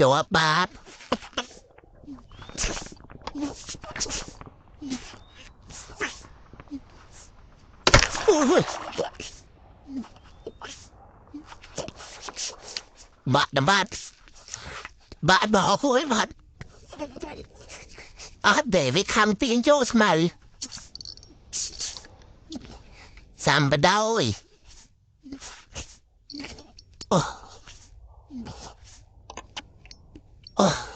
chúa bát bạn đã bạn bỏ hối bạn để với khăn tiếng chỗ mày Sam bà đau ơi Oh.